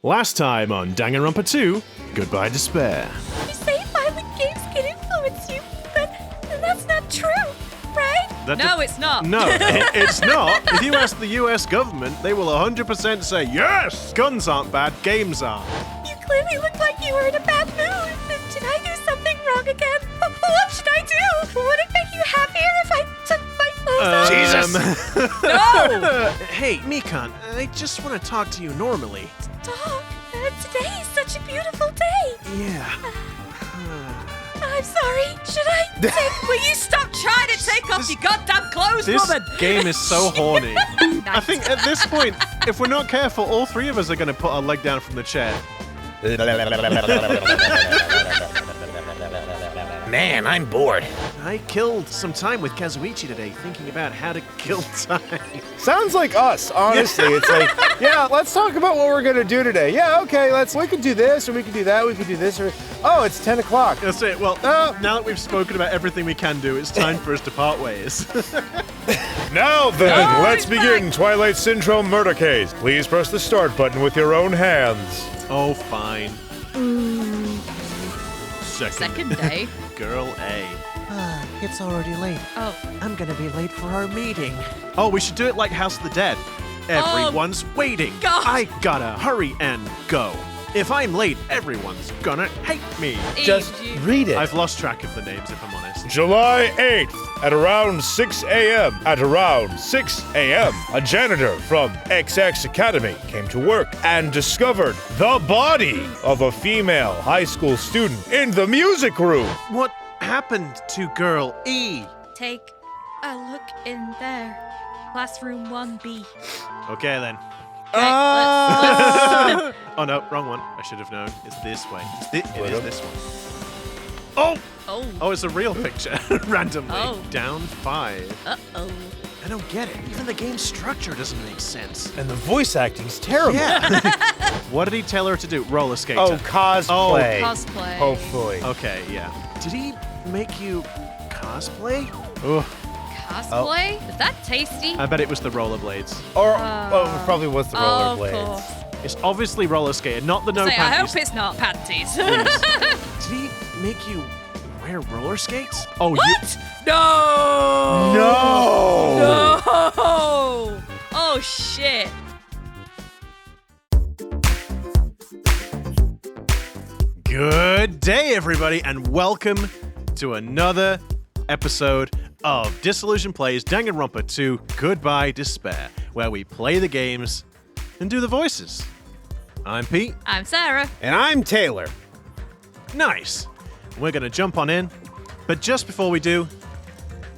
Last time on Danganronpa 2, Goodye Despair. You say violent games can influence you, but that's not true, right? No, it's not. No, it's not. If you ask the US government, they will 100% say, yes, guns aren't bad, games are. You clearly look like you were in a bad mood. Did I do something wrong again? What should I do? Would it make you happier if I took my clothes off? Jesus! No! Hey, Mikan, I just want to talk to you normally. Dog, today is such a beautiful day. Yeah. I'm sorry. Should I take... Will you stop trying to take off your goddamn clothes, This woman? game is so horny. I think at this point, if we're not careful, all three of us are going to put our leg down from the chair. Man, I'm bored. I killed some time with Kazuichi today, thinking about how to kill time. Sounds like us, honestly. It's like, yeah, let's talk about what we're gonna do today. Yeah, okay, we could do this, or we could do that, we could do this, or, oh, it's 10 o'clock. That's it. Well, now that we've spoken about everything we can do, it's time for us to part ways. Now then, Oh, let's he's begin Twilight Syndrome murder case. Please press the start button with your own hands. Oh, fine. Second day. Girl A. It's already late. Oh. I'm gonna be late for our meeting. Oh, we should do it like House of the Dead. Everyone's waiting. God. I gotta hurry and go. If I'm late, everyone's gonna hate me. Just read it. I've lost track of the names, if I'm honest. July 8th, at around 6 a.m. At around 6 a.m., a janitor from XX Academy came to work and discovered the body of a female high school student in the music room. What happened to Girl E? Take a look in there. Classroom 1B. Okay, then. Let's Oh, no, wrong one. I should have known. It's this way. It is this one. Oh, it's a real picture. Randomly. Oh. Down 5. Uh-oh. I don't get it. Even the game's structure doesn't make sense. And the voice acting's terrible. Yeah. What did he tell her to do? Roller skater. Oh, cosplay. Cosplay. Hopefully. Okay, yeah. Did he make you cosplay? Ugh. Cosplay? Is that tasty? I bet it was the rollerblades. Or, it probably was the Of rollerblades. course. It's obviously roller skater, not the no Say, I panties. hope it's not panties. Did he make you wear roller skates? Oh, What? No! No! No! Oh, shit. Good day, everybody, and welcome to another episode of Disillusion Plays Danganronpa 2 Goodye Despair, where we play the games and do the voices. I'm Pete. I'm Sarah. And I'm Taylor. Nice. We're going to jump on in, but just before we do,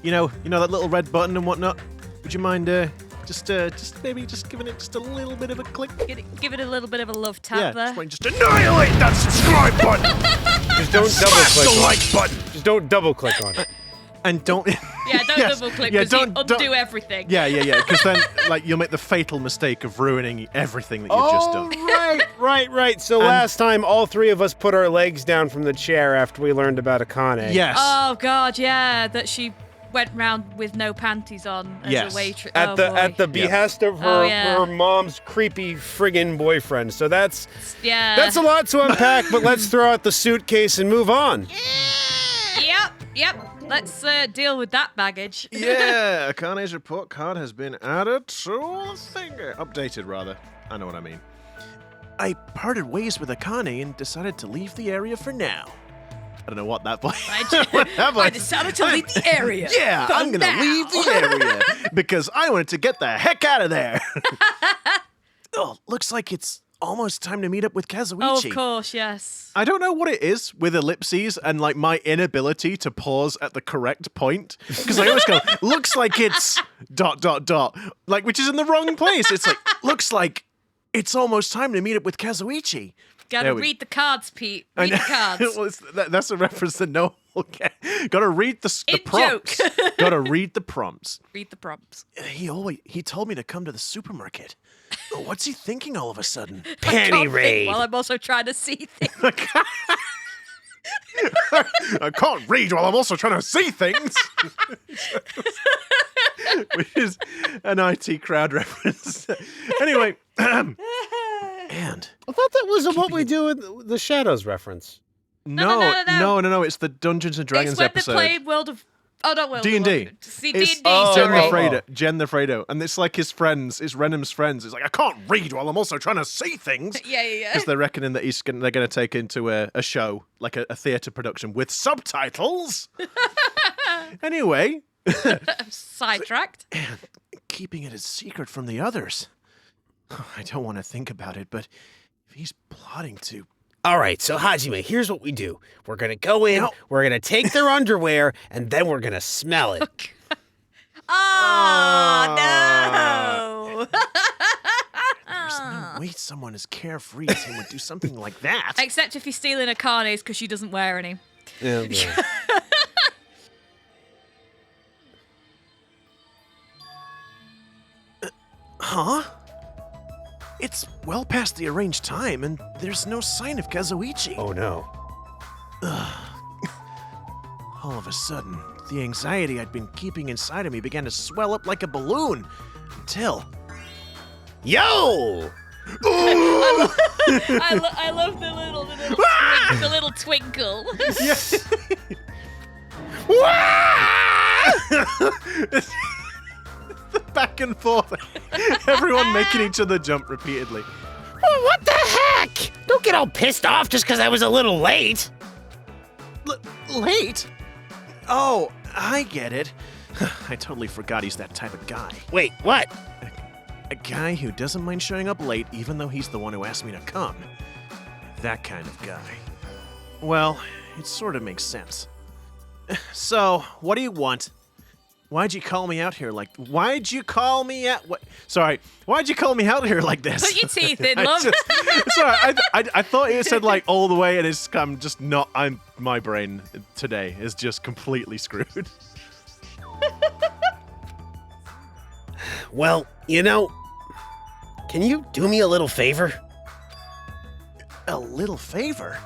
you know that little red button and whatnot, would you mind just maybe just giving it just a little bit of a click? Give it a little bit of a love tap Yeah, there. just annihilate that subscribe button! Just don't double Smash click the on like it. button! Just don't double click on it. And don't... Yeah, don't Yes. double click Yeah, because you don't- undo everything. Yeah, because then, you'll make the fatal mistake of ruining everything that you've just done. Right. So last time, all three of us put our legs down from the chair after we learned about Akane. Yes. Oh, God, yeah, that she went round with no panties on as Yes. a waitress. At the behest of her, Oh, yeah. her mom's creepy friggin' boyfriend. So that's Yeah. a lot to unpack, but let's throw out the suitcase and move on. Yep. Let's deal with that baggage. Yeah, Akane's report card has been added to the finger. Updated, rather. I know what I mean. I parted ways with Akane and decided to leave the area for now. I don't know what that voice... I decided to leave the area. Yeah, for I'm gonna now. leave the area because I wanted to get the heck out of there. Oh, looks like it's almost time to meet up with Kazuichi. Oh, of course, yes. I don't know what it is with ellipses and my inability to pause at the correct point. Because I always go, looks like it's ... which is in the wrong place. It's like, looks like it's almost time to meet up with Kazuichi. Gotta There we- read the cards, Pete. I Read the know. cards. Well, that's a reference that no one will get. Gotta read the In prompts. Gotta read the prompts. Read the prompts. He told me to come to the supermarket. What's he thinking all of a sudden? Panty raid. While I'm also trying to see things. I can't read while I'm also trying to see things. Which is an IT crowd reference. Anyway, And I thought that was what we do with the Shadows reference. No. It's the Dungeons and Dragons it's when episode. they played World of... Oh, not World D&D. of See, It's D&D, Jen sorry. the Fredo. And it's like his friends, it's Renham's friends. It's like, I can't read while I'm also trying to see things. Yeah. Because they're reckoning that they're going to take into a show, like a theatre production with subtitles. Anyway. Sidetracked. And keeping it a secret from the others. I don't want to think about it, but if he's plotting to... All right, so Hajime, here's what we do. We're going to go in, we're going to take their underwear, and then we're going to smell it. Oh, no. There's no way someone as carefree as him would do something like that. Except if he's stealing Akane's because she doesn't wear any. Yeah. Huh? It's well past the arranged time, and there's no sign of Kazuichi. Oh, no. All of a sudden, the anxiety I'd been keeping inside of me began to swell up like a balloon. Until... Yo! I love the little twinkle. Yes. The back and forth. Everyone making each other jump repeatedly. Oh, what the heck? Don't get all pissed off just because I was a little late. Late? Oh, I get it. I totally forgot he's that type of guy. Wait, what? A guy who doesn't mind showing up late even though he's the one who asked me to come. That kind of guy. Well, it sort of makes sense. So, what do you want? Why'd you call me out here like... Why'd you call me out... What? Sorry. Why'd you call me out here like this? Put your teeth in, love. Sorry, I thought it said like all the way, and it's I'm just not... My brain today is just completely screwed. Well, you know, can you do me a little favor? A little favor?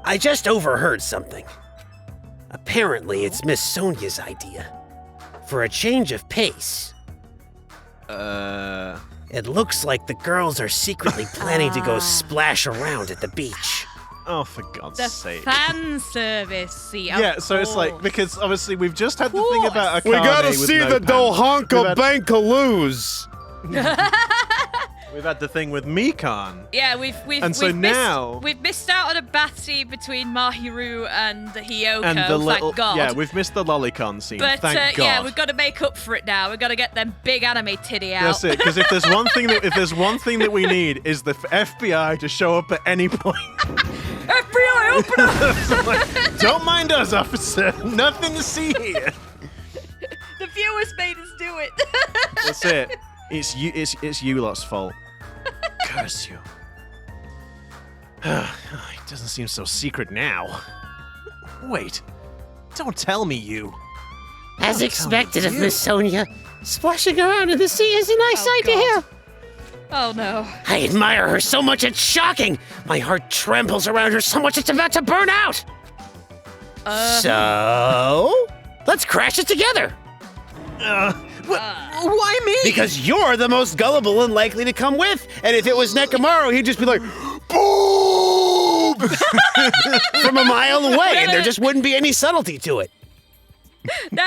I just overheard something. Apparently, it's Miss Sonia's idea. For a change of pace. It looks like the girls are secretly planning to go splash around at the beach. Oh, for God's The sake. fan service, see. Yeah, so it's like, because obviously we've just had the thing about Akane We gotta with see no the pants. Dohanka Bankaloos. We've had the thing with Mikan. Yeah, we've And so now- we've missed out on a bath scene between Mahiru and Hyoko. And the little, thank God. yeah, we've missed the lolicon scene. But thank God. yeah, we've got to make up for it now. We've got to get them big anime titty out. That's it. Because if there's one thing that we need is the FBI to show up at any point. FBI, open up! Like, don't mind us, officer. Nothing to see here. The viewers made us do it. That's it. It's you lot's fault. Curse you. It doesn't seem so secret now. Wait. Don't tell me you. As Don't expected tell of me Miss Sonia, splashing around in the sea is a nice sight to God. hear. Oh no. I admire her so much it's shocking. My heart trembles around her so much it's about to burn out. So, let's crash it together. Why me? Because you're the most gullible and likely to come with. And if it was Nekamaru, he'd just be like, boom! From a mile away, and there just wouldn't be any subtlety to it. No.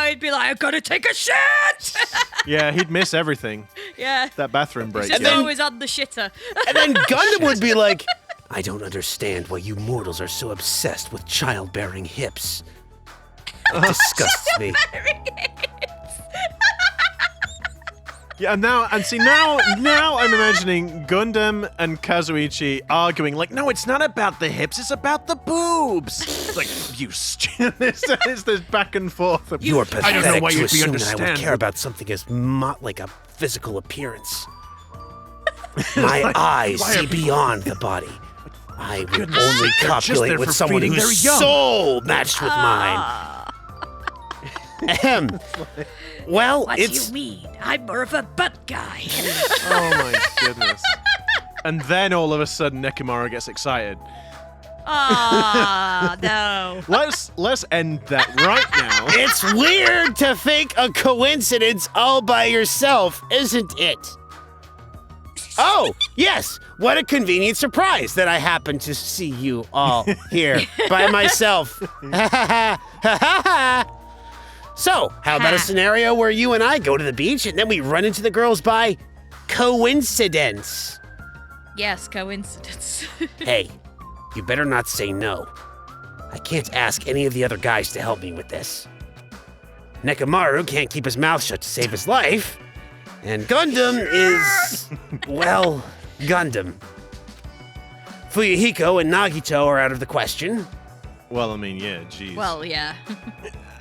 He'd be like, I've got to take a shit. Yeah, he'd miss everything. Yeah. That bathroom break. He's And then- always on the shitter. And then Gundam would be like, I don't understand why you mortals are so obsessed with childbearing hips. It disgusts me. Yeah, now I'm imagining Gundam and Kazuichi arguing like, no, it's not about the hips, it's about the boobs. It's like, you it's this back and forth. You are I pathetic don't know why to you'd be assume that I would understand. care about something as like a physical appearance. My eyes why see are people- beyond the body. I would goodness only sake, they're just copulate there with for someone feeding whose their young. soul matched with mine. Ahem. Well, What it's do you mean? I'm more of a butt guy. Oh my goodness. And then all of a sudden Nekomaru gets excited. Ah, no. Let's end that right now. it's weird to think a coincidence all by yourself, isn't it? Oh, yes. What a convenient surprise that I happen to see you all here by myself. So, how about a scenario where you and I go to the beach and then we run into the girls by coincidence? Yes, coincidence. Hey, you better not say no. I can't ask any of the other guys to help me with this. Nekomaru can't keep his mouth shut to save his life. And Gundam is, well, Gundam. Fuyuhiko and Nagito are out of the question. Well, I mean, yeah, geez. Well, yeah.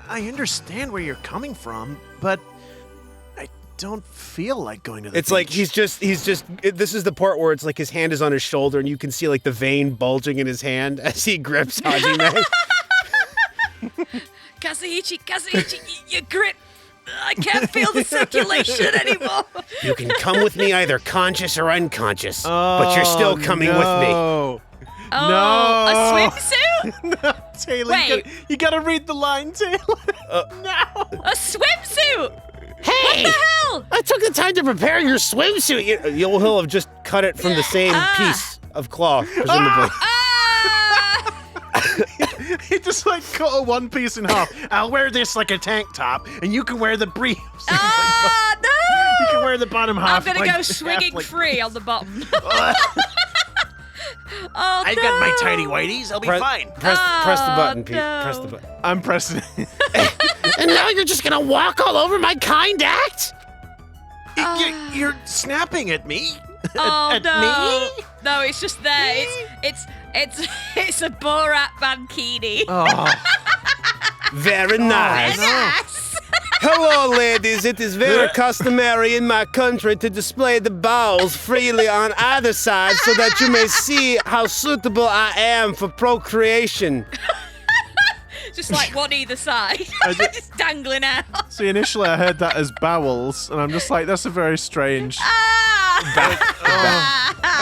I understand where you're coming from, but I don't feel like going to the It's beach. like this is the part where it's like his hand is on his shoulder and you can see like the vein bulging in his hand as he grips Hajime. Kazuichi, your grip. I can't feel the circulation anymore. You can come with me either conscious or unconscious, but you're still coming with me. No. Oh, No. a swimsuit? No, Taylor, Wait. you gotta read the line, Taylor. No. A swimsuit? Hey! What the hell? I took the time to prepare your swimsuit. He'll have just cut it from the same piece of cloth, presumably. He just like cut a one piece in half. I'll wear this like a tank top, and you can wear the briefs. No! You can wear the bottom half. I'm gonna like, go swinging like- free on the bottom. I've got my tidy whities. I'll be fine. Press the button, Pete. no. Press the button. I'm pressing. And now you're just gonna walk all over my kind act? You're snapping at me. Oh at no! me? No, it's just there. It's a Borat bikini. Oh, Very nice. Yes. Hello, ladies. It is very customary in my country to display the balls freely on either side so that you may see how suitable I am for procreation. Just like one either side, just dangling out. see, initially I heard that as bowels, and I'm just like, that's a very strange.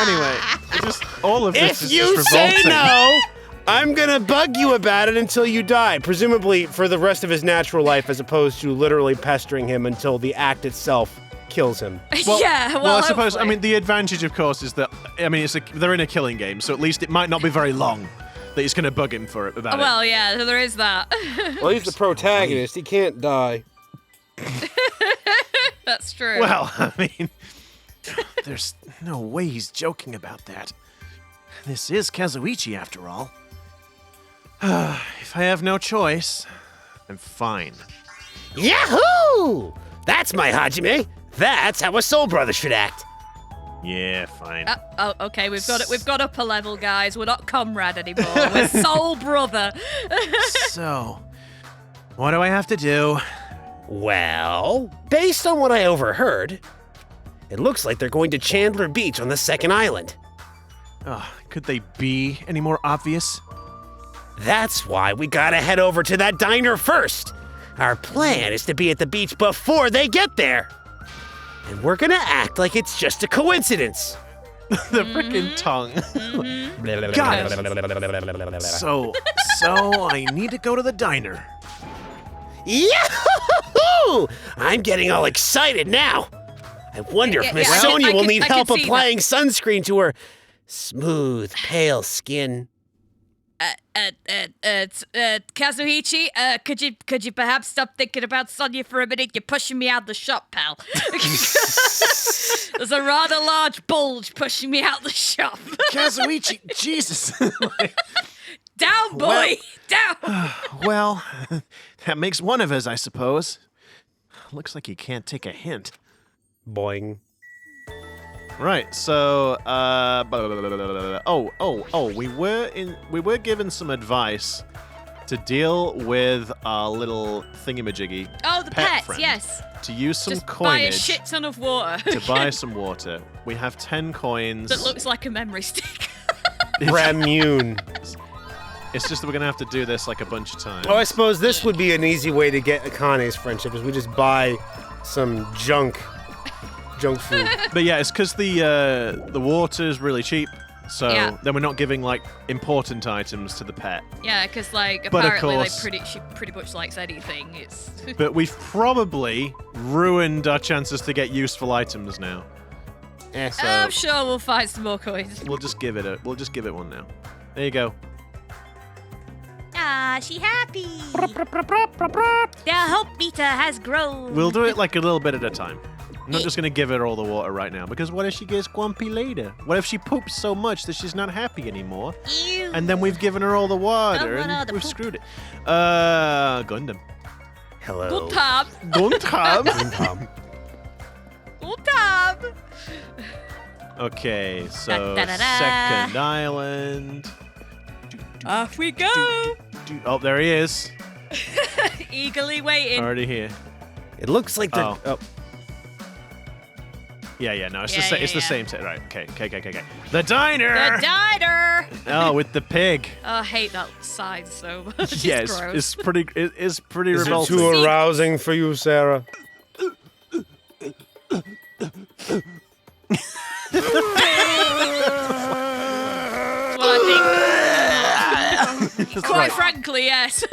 Anyway, it just all of this If is you just say revolting. no, I'm gonna bug you about it until you die, presumably for the rest of his natural life, as opposed to literally pestering him until the act itself kills him. Yeah, well, I suppose. I hopefully. mean, the advantage, of course, is that they're in a killing game, so at least it might not be very long that he's going to bug him for it about Well, yeah, there is that. Well, he's the protagonist. He can't die. That's true. it. Well, I mean, there's no way he's joking about that. This is Kazuichi, after all. If I have no choice, I'm fine. Yahoo! That's my Hajime. That's how a soul brother should act. Yeah, fine. oh, okay, we've got up a level, guys. We're not comrade anymore. We're soul brother. So, what do I have to do? Well, based on what I overheard, it looks like they're going to Chandler Beach on the second island. Could they be any more obvious? That's why we gotta head over to that diner first. Our plan is to be at the beach before they get there. And we're gonna act like it's just a coincidence. The frickin' tongue. So I need to go to the diner. Yahoo! I'm getting all excited now. I wonder if Miss yeah, Sonia will I need can help see applying sunscreen to her smooth, pale skin. Kazuichi, could you perhaps stop thinking about Sonia for a minute? You're pushing me out the shop, pal. There's a rather large bulge pushing me out the shop. Kazuichi, Jesus. Down, boy, down. Well, that makes one of us, I suppose. Looks like he can't take a hint. Boing. Right, so we were given some advice to deal with our little thingamajiggy. Oh, the pets, friend, yes. To use some Just buy a coinage shit ton of water. to buy some water. We have 10 coins. that looks like a memory stick. Ramune. It's just that we're gonna have to do this like a bunch of times. Oh, I suppose this would be an easy way to get Akane's friendship, is we just buy some junk food. But yeah, it's because the water's really cheap, so Yeah. then we're not giving like important items to the pet. Yeah, because like But of apparently course- she pretty much likes anything. It's But we've probably ruined our chances to get useful items now. So I'm sure we'll find some more coins. we'll just give it one now. There you go. Ah, she happy. The hope meter has grown. We'll do it like a little bit at a time. I'm not just gonna give her all the water right now, because what if she gets grumpy later? What if she poops so much that she's not happy anymore? Ew. And then we've given her all the water Don't want all and the we've poop. screwed it. Gundam. Hello. Good time. Gundam. Good time. Okay, so Da, da, da, da. second island. Off we go. Oh, there he is. Eagerly waiting. Already here. It looks like they're. Oh. Yeah, no, it's Yeah, it's the yeah. same. Right, okay. The diner! The diner. Oh, with the pig. Oh, I hate that sign so much. It's Yes, gross. it's pretty Is it revolting. too arousing for you, Sarah? Well, I think, That's quite right. frankly, yes.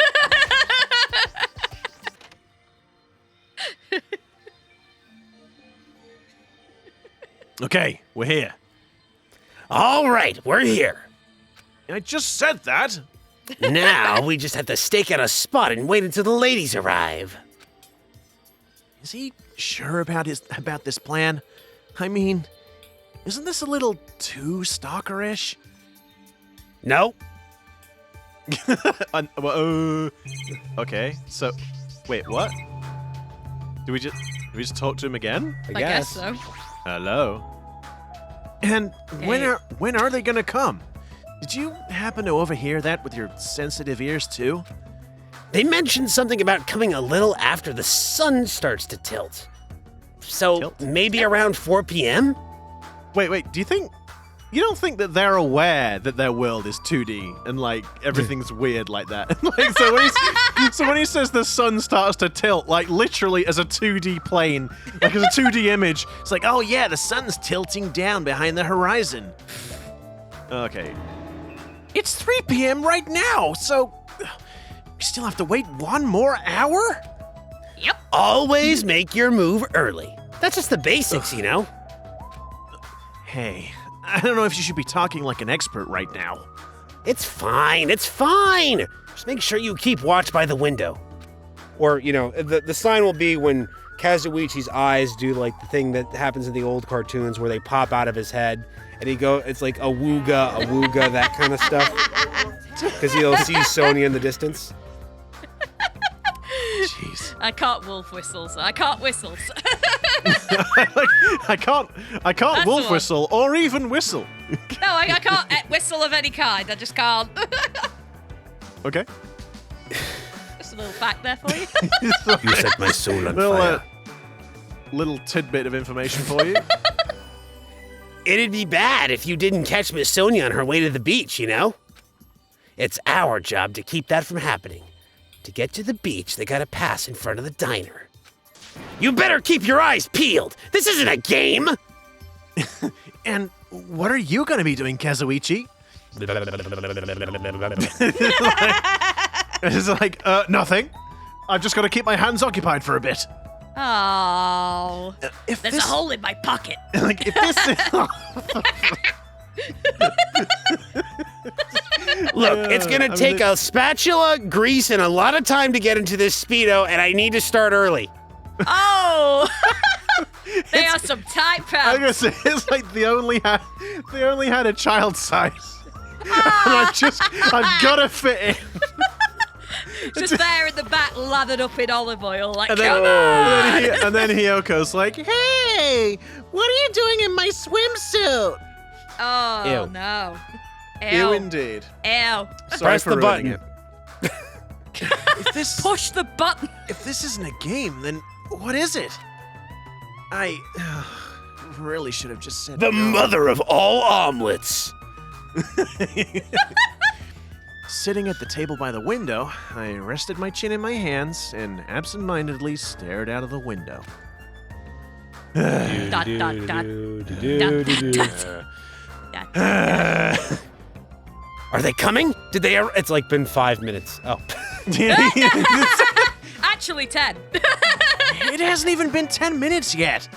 Okay, we're here. All right, we're here. I just said that. Now we just have to stake out a spot and wait until the ladies arrive. Is he sure about this plan? I mean, isn't this a little too stalkerish? No, Okay, so wait, what? Do we just talk to him again? I guess so. Hello. And when Hey. are they gonna come? Did you happen to overhear that with your sensitive ears too? they mentioned something about coming a little after the sun starts to tilt. So Tilt? maybe around 4 p.m.? Wait, you don't think that they're aware that their world is 2D and like everything's weird like that? Like so when he says the sun starts to tilt, like literally as a 2D plane, like as a 2D image, it's like, oh yeah, the sun's tilting down behind the horizon. Okay. It's 3 p.m. right now, so we still have to wait one more hour? Always make your move early. That's just the basics, you know? Hey, I don't know if you should be talking like an expert right now. It's fine, it's fine. Just make sure you keep watch by the window. Or, you know, the sign will be when Kazuichi's eyes do like the thing that happens in the old cartoons where they pop out of his head and it's like a wooga, that kind of stuff. Because he'll see Sonya in the distance. Jeez. I can't wolf whistles. I can't whistle. I can't That's wolf the one. whistle or even whistle. No, I can't whistle of any kind. I just can't. Okay. Just a little fact there for you. You set my soul on little, fire. little tidbit of information for you. It'd be bad if you didn't catch Miss Sonia on her way to the beach, you know? It's our job to keep that from happening. To get to the beach, they gotta pass in front of the diner. You better keep your eyes peeled! This isn't a game! And what are you going to be doing, Kazuichi? It's like, nothing. I've just got to keep my hands occupied for a bit. Oh, If there's this, a hole in my pocket. like, if this is... Look, it's gonna take a spatula, grease, and a lot of time to get into this Speedo, and I need to start early. Oh, they are some tight I'm gonna pants. say it's like they only had a child size, and I've got to fit in. Just there in the back, lathered up in olive oil. Like, And then, come on. and then Hyoko's like, "Hey, what are you doing in my swimsuit?" Oh, Ew. no. Ew, Ew. indeed. Ew. Sorry Press for the ruining button. it. If Push the button. this isn't a game, then what is it? I really should have just said The no. mother of all omelets! Sitting at the table by the window, I rested my chin in my hands and absent-mindedly stared out of the window. Dot, dot, dot. Are they coming? Did they ever? It's like been 5 minutes. Oh. Actually, 10. It hasn't even been 10 minutes yet.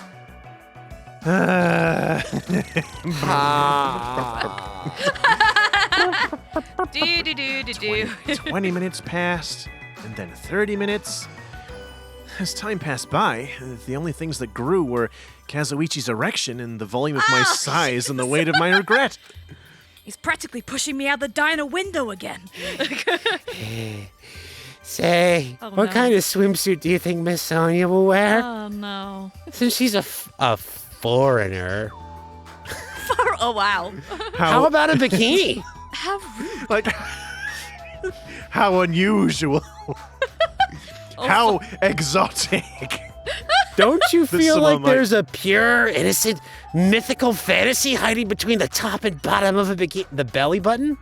Do. 20 minutes passed, and then 30 minutes. As time passed by, the only things that grew were Kazuichi's erection and the volume of my sighs and the weight of my regret. He's practically pushing me out the diner window again. Say, what kind of swimsuit do you think Miss Sonia will wear? Oh, no. Since she's a foreigner. Oh, wow. How about a bikini? How rude. Like, how unusual. How exotic. Don't you feel someone like might- there's a pure, innocent, mythical fantasy hiding between the top and bottom of a bikini? The belly button?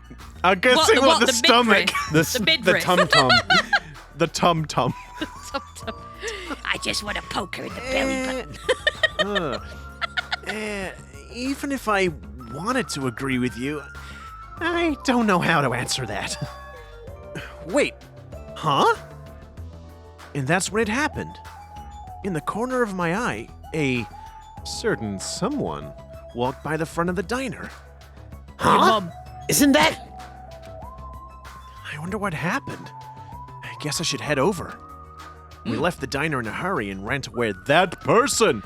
I'm guessing What, the the stomach. midriff? The midriff. tum-tum. The tum-tum. I just want to poke her in the belly button. Even if I wanted to agree with you, I don't know how to answer that. Wait, huh? And that's when it happened. In the corner of my eye, a certain someone walked by the front of the diner. Huh? Mom. Isn't that? I wonder what happened. I guess I should head over. We left the diner in a hurry and ran to where that person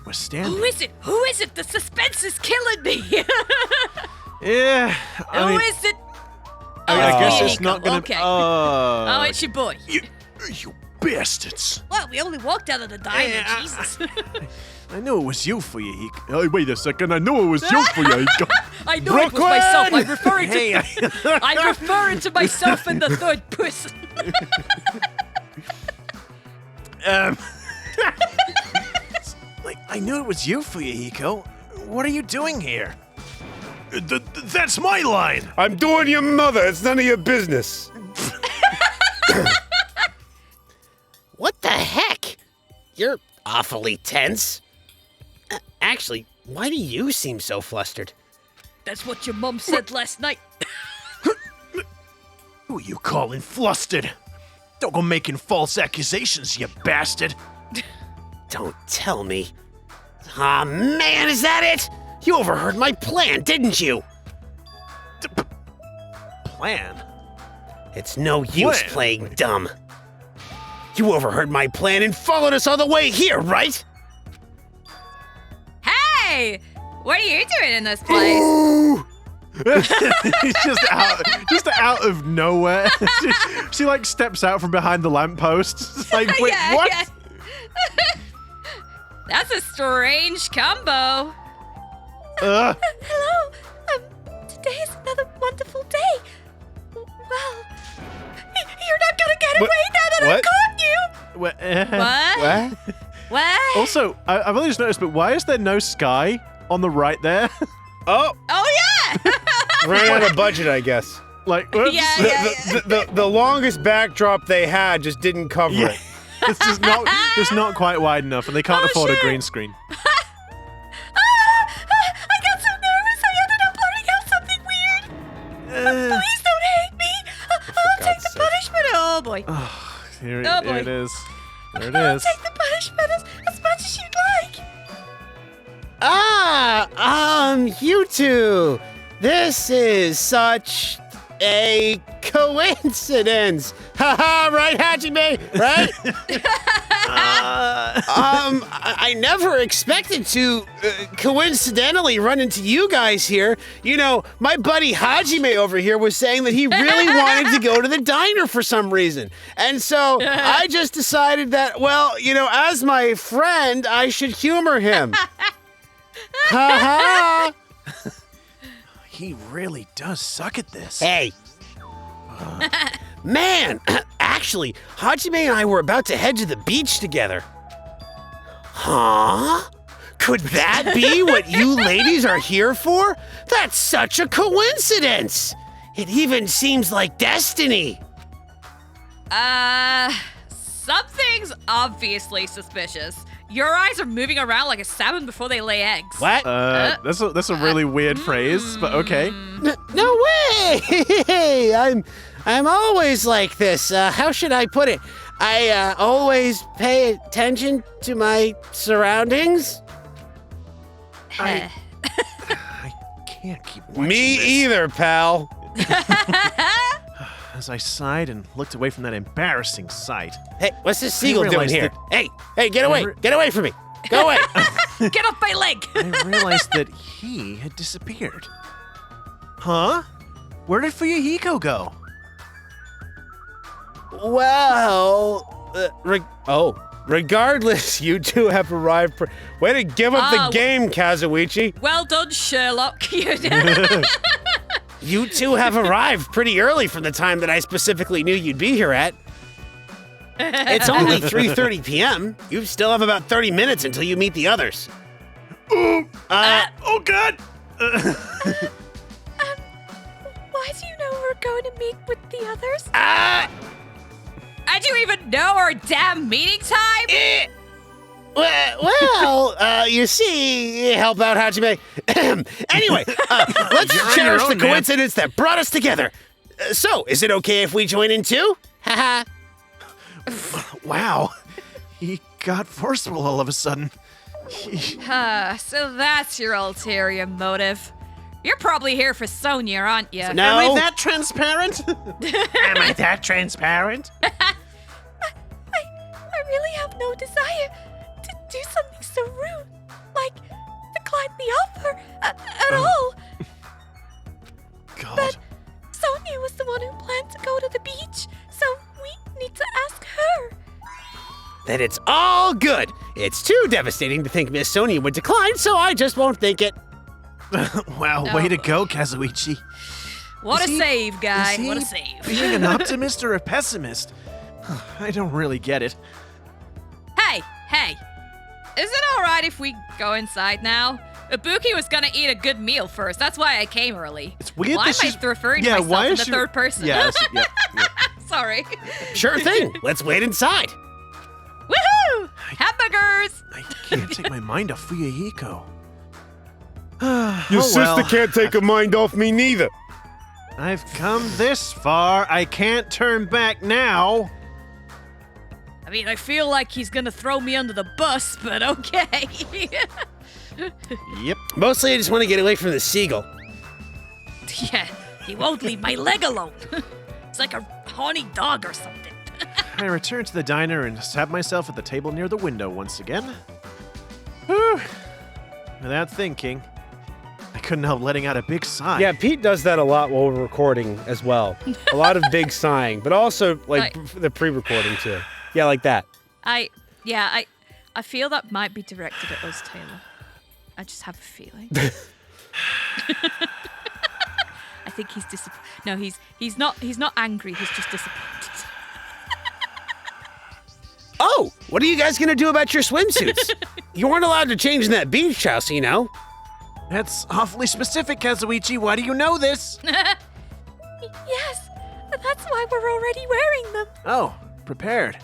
was standing. Who is it? Who is it? The suspense is killing me. Yeah, Who is it? I guess Mythical. it's not gonna. Okay. Oh, It's your boy. you bastards! Well, we only walked out of the diner. Yeah, Jesus. I knew it was you for you. Oh, wait a second. I knew it was you for you. I know it was myself. I'm referring to. Hey, I'm referring to myself in the third person. like I knew it was you for you, Hiko. What are you doing here? That's my line. I'm doing your mother. It's none of your business. What the heck? You're awfully tense. Actually, why do you seem so flustered? That's what your mom said last night. Who are you calling flustered? Don't go making false accusations, you bastard. Don't tell me. Aw, man, is that it? You overheard my plan, didn't you? Plan? It's no use Plan? playing dumb. You overheard my plan and followed us all the way here, right? Hey, what are you doing in this place? He's just out of nowhere. she like steps out from behind the lamppost. It's like, wait, Yeah, what? yeah. That's a strange combo. Hello. Today is another wonderful day. Well, you're not gonna get away now that What? I've caught you. What? What? Also, I've only just noticed, but why is there no sky on the right there? Oh, Oh yeah. ran out of budget, I guess. Like, whoops. Yeah, The longest backdrop they had just didn't cover Yeah. it. It's not quite wide enough, and they can't Oh, afford a shit. green screen. I got so nervous I ended up blurting out something weird. Please don't hate me. I'll take the punishment. Oh boy. Here, Oh, boy. here it is. There it I'll is. take the punishment as much as you'd like. You two. This is such a coincidence. Haha, right, Hajime? Right? I never expected to coincidentally run into you guys here. You know, my buddy Hajime over here was saying that he really wanted to go to the diner for some reason. And so I just decided that, well, you know, as my friend, I should humor him. Ha ha! He really does suck at this. Hey. Man, actually, Hajime and I were about to head to the beach together. Huh? Could that be what you ladies are here for? That's such a coincidence. It even seems like destiny. Something's obviously suspicious. Your eyes are moving around like a salmon before they lay eggs. What? That's a really weird phrase, but okay. No way! I'm always like this. How should I put it? I always pay attention to my surroundings. I can't keep watching Me this. either, pal. As I sighed and looked away from that embarrassing sight. Hey, what's this seagull doing realized here? that- Hey, get away! Get away from me! Go away! Get off my leg! I realized that he had disappeared. Huh? Where did Fuyuhiko go? Well, regardless, you two have arrived. Way to give up the Oh. game, Kazuichi. Well done, Sherlock. You two have arrived pretty early from the time that I specifically knew you'd be here at. It's only 3:30 p.m. You still have about 30 minutes until you meet the others. Oh God! Why do you know we're going to meet with the others? I do even know our damn meeting time? You see, help out Hajime. Anyway, let's You're on your cherish the own, man. coincidence that brought us together. So, is it okay if we join in too? Haha. Wow, he got forceful all of a sudden. So that's your ulterior motive. You're probably here for Sonia, aren't you? Am No. I that transparent? Am I that transparent? I really have no desire to do something so rude, like decline the offer at all. God. Sonia was the one who planned to go to the beach, so we need to ask her. Then it's all good. It's too devastating to think Miss Sonia would decline, so I just won't think it. Wow, way to go, Kazuichi. What Is a he- save, guy. is he What a save. Being an optimist or a pessimist? I don't really get it. Hey. Is it alright if we go inside now? Ibuki was gonna eat a good meal first. That's why I came early. It's weird Why that am I she's referring to yeah. myself Why in is the she third person? Yes. Yeah. Sorry. Sure thing. Let's wait inside. Woohoo! Hamburgers! I can't take my mind off Fuyuhiko. Your Oh, sister well. can't take her mind off me neither. I've come this far. I can't turn back now. I mean, I feel like he's gonna throw me under the bus, but okay. Yep. Mostly I just want to get away from the seagull. Yeah, he won't leave my leg alone. It's like a horny dog or something. I returned to the diner and sat myself at the table near the window once again. Whew. Without thinking, I couldn't help letting out a big sigh. Yeah, Pete does that a lot while we're recording as well. A lot of big sighing, but also like the pre-recording too. Yeah, like that. I feel that might be directed at us, Taylor. I just have a feeling. I think he's disappointed. No, he's not angry. He's just disappointed. Oh, what are you guys gonna do about your swimsuits? You weren't allowed to change in that beach house, you know. That's awfully specific, Kazuichi. Why do you know this? Yes, that's why we're already wearing them. Oh, prepared.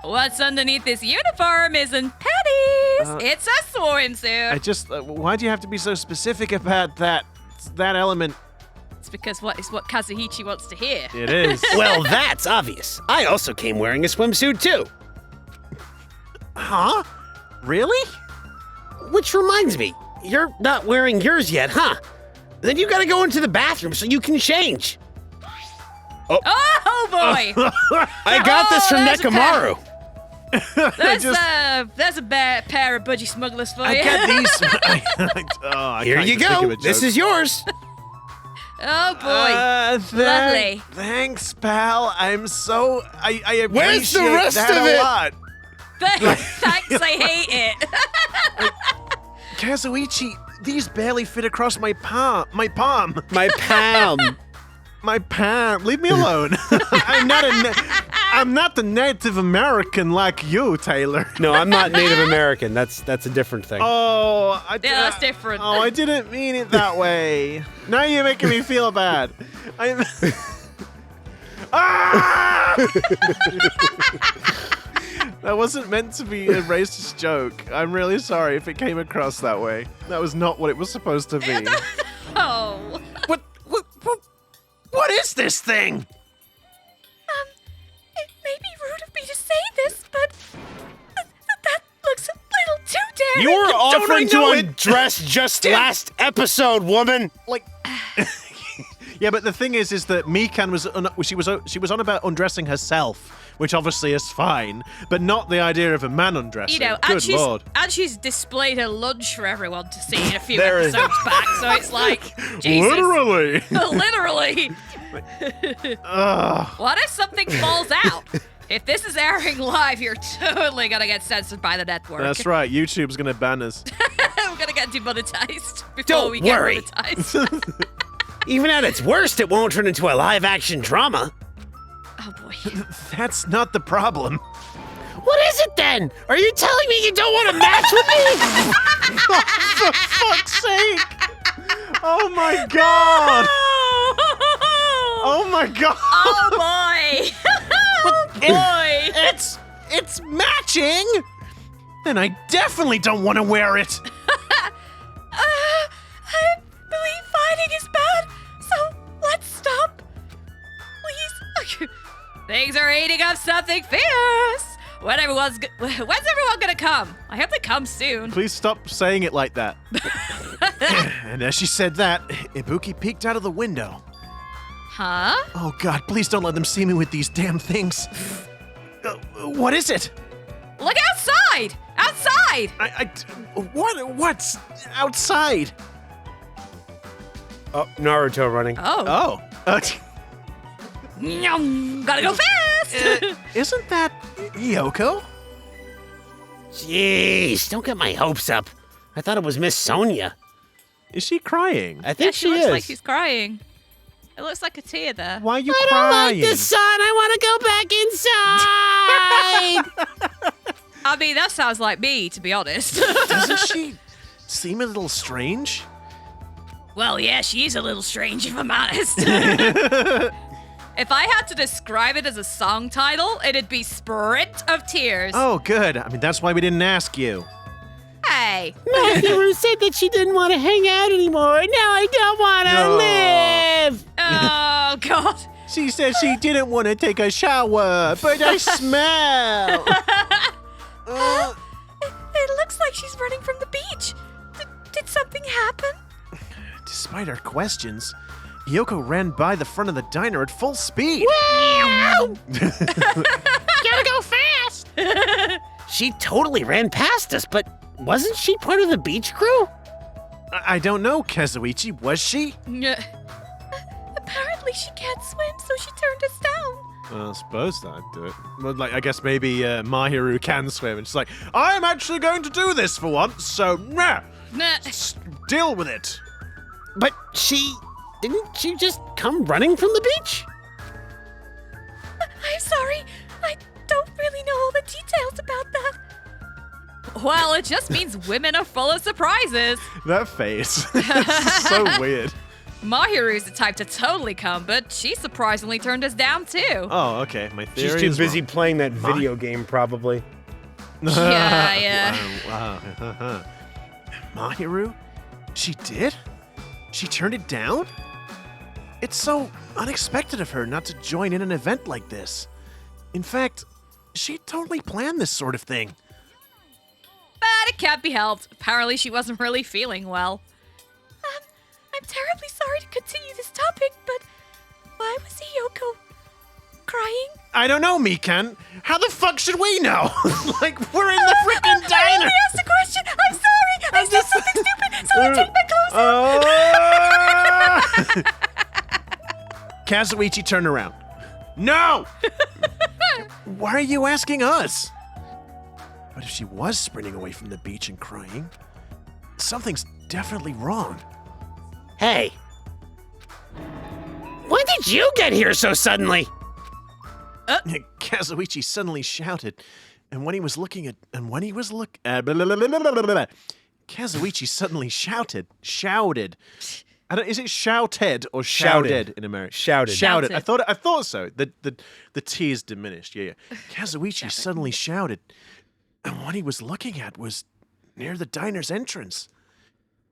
What's underneath this uniform isn't panties. It's a swimsuit. I just, why do you have to be so specific about that element? It's because it's what Kazuichi wants to hear. It is. Well, that's obvious. I also came wearing a swimsuit too. Huh? Really? Which reminds me, you're not wearing yours yet, huh? Then you gotta go into the bathroom so you can change. Oh boy! I got this from there's a Nekamaru. There's a pair of budgie smugglers for I you. get these. I Here can't you even think of go. a This joke. is yours. Oh boy! Lovely. Thanks, pal. I'm so. I appreciate Where's the rest that of a it? lot. Thanks, I hate it. Kazuichi, these barely fit across my palm. My palm. My palm. My palm. Leave me alone. I'm not the Native American like you, Taylor. No, I'm not Native American. That's a different thing. Oh, Yeah, that's different. Oh, I didn't mean it that way. Now you're making me feel bad. I'm. Ah! That wasn't meant to be a racist joke. I'm really sorry if it came across that way. That was not what it was supposed to be. Oh. What is this thing? It may be rude of me to say this, but that looks a little too You were offering to know it? undress just last episode, woman. Like, yeah, but the thing is that Mikan she was on about undressing herself, which obviously is fine, but not the idea of a man undressing. You know, Good lord. and she's displayed her lunch for everyone to see in a few There is- episodes back, so it's like, Jesus. Literally. Literally. Ugh. What if something falls out? If this is airing live, you're totally gonna get censored by the network. That's right. YouTube's gonna ban us. We're gonna get demonetized before Don't we worry. get monetized. Even at its worst, it won't turn into a live-action drama. Oh boy. That's not the problem. What is it then? Are you telling me you don't want to match with me? For fuck's sake! Oh my god! Oh my god! Oh boy. Oh boy. It's matching. Then I definitely don't want to wear it. I believe fighting is bad, so let's stop. Please. Things are eating up something fierce. When's everyone gonna come? I hope they come soon. Please stop saying it like that. And as she said that, Ibuki peeked out of the window. Huh? Oh god, please don't let them see me with these damn things. What is it? Look outside! Outside! What's outside? Oh, Naruto running. Oh. Nyum, gotta go fast! Isn't that Yoko? Jeez, don't get my hopes up. I thought it was Miss Sonia. Is she crying? I think she looks like she's crying. It looks like a tear there. Why are you I crying? don't like the sun. I want to go back inside. I mean, that sounds like me, to be honest. Doesn't she seem a little strange? Well, yeah, she's a little strange, if I'm honest. If I had to describe it as a song title, it'd be Sprint of Tears. Oh, good. I mean, that's why we didn't ask you. Hey. Matthew said that she didn't want to hang out anymore. Now I don't want to No. live. Oh, God. She said she didn't want to take a shower, but I smell. It looks like she's running from the beach. Did something happen? Despite our questions, Yoko ran by the front of the diner at full speed. Gotta go fast. She totally ran past us, but wasn't she part of the beach crew? I don't know, Kazuichi. Was she? Apparently she can't swim, so she turned us down. I suppose I'd do it. Well, like, I guess maybe Mahiru can swim, and she's like, I'm actually going to do this for once, so nah, Nah. deal with it. But didn't she just come running from the beach? I'm sorry. I don't really know all the details about that. Well, it just means women are full of surprises. That face. So weird. Mahiru's the type to totally come, but she surprisingly turned us down too. Oh, okay. My theory She's too is busy wrong. playing that video game, probably. Yeah. Wow. Mahiru? She did? She turned it down? It's so unexpected of her not to join in an event like this. In fact, she totally planned this sort of thing. But it can't be helped. Apparently she wasn't really feeling well. I'm terribly sorry to continue this topic, but why was Yoko crying? I don't know, Mikan. How the fuck should we know? Like, we're in the freaking I diner. only asked a question. I'm sorry. I said something stupid, so I take my clothes off. Kazuichi, turn around. No! Why are you asking us? But if she was sprinting away from the beach and crying, something's definitely wrong. Hey. When did you get here so suddenly? Kazuichi suddenly shouted, and when he was looking at, Kazuichi suddenly shouted. Is it shouted or shouted in America? Shouted. Shouted. I Shouted. thought so. The T is diminished. Yeah. Kazuichi suddenly shouted, and what he was looking at was near the diner's entrance.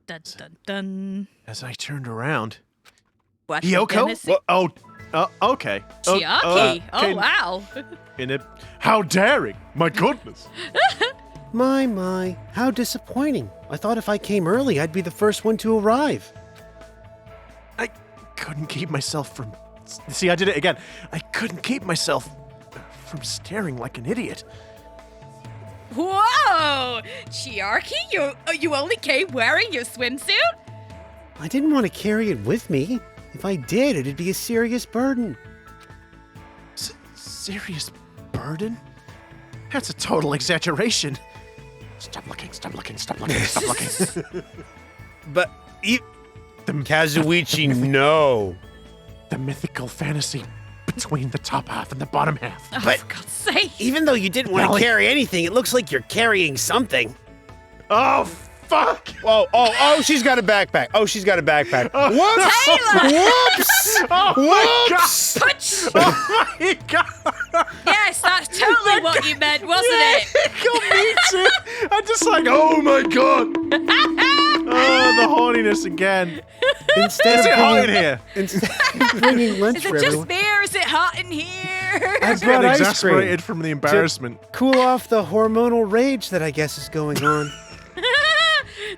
Dun dun dun. As I turned around, What? Yoko? Okay. Chiaki. okay. Oh wow. How daring! My goodness. My, how disappointing. I thought if I came early, I'd be the first one to arrive. I couldn't keep myself from... See, I did it again. I couldn't keep myself from staring like an idiot. Whoa! Chiaki, you only came wearing your swimsuit? I didn't want to carry it with me. If I did, it'd be a serious burden. Serious burden? That's a total exaggeration. Stop looking. But Kazuichi, no. The mythical fantasy between the top half and the bottom half. Oh, But- for God's sake. Even though you didn't want to Golly. carry anything, it looks like you're carrying something. Oh, fuck! Oh, she's got a backpack. Whoops! Whoops! Oh, my Whoops! Punch! God! Oh, my God! Yes, that's totally what you meant, wasn't it? Got me too. I'm just like, oh, my God! Oh, the horniness again. Instead Is of it hot in bringing, here? instead of bringing lunch Is for it just everyone, me or is it hot in here? I I'm brought getting ice exasperated cream from the embarrassment. to cool off the hormonal rage that I guess is going on.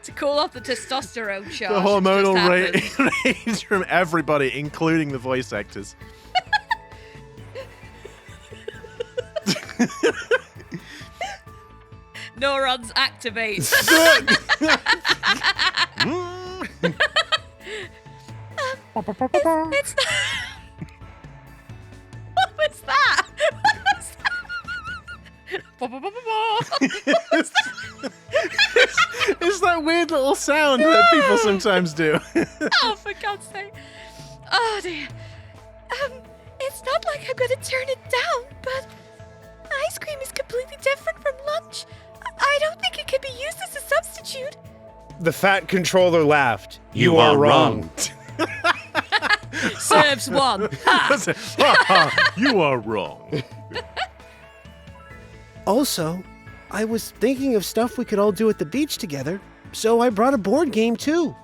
To cool off the testosterone charge. The that hormonal just happened. rage from everybody, including the voice actors. Neurons activate. It's not. What was that? It's that weird little sound that people sometimes do. Oh, for God's sake. Oh, dear. It's not like I'm gonna turn it down, but ice cream is completely different from lunch. I don't think it can be used as a substitute. The fat controller laughed. You are wrong. Serves one. You are wrong. Also, I was thinking of stuff we could all do at the beach together, so I brought a board game too.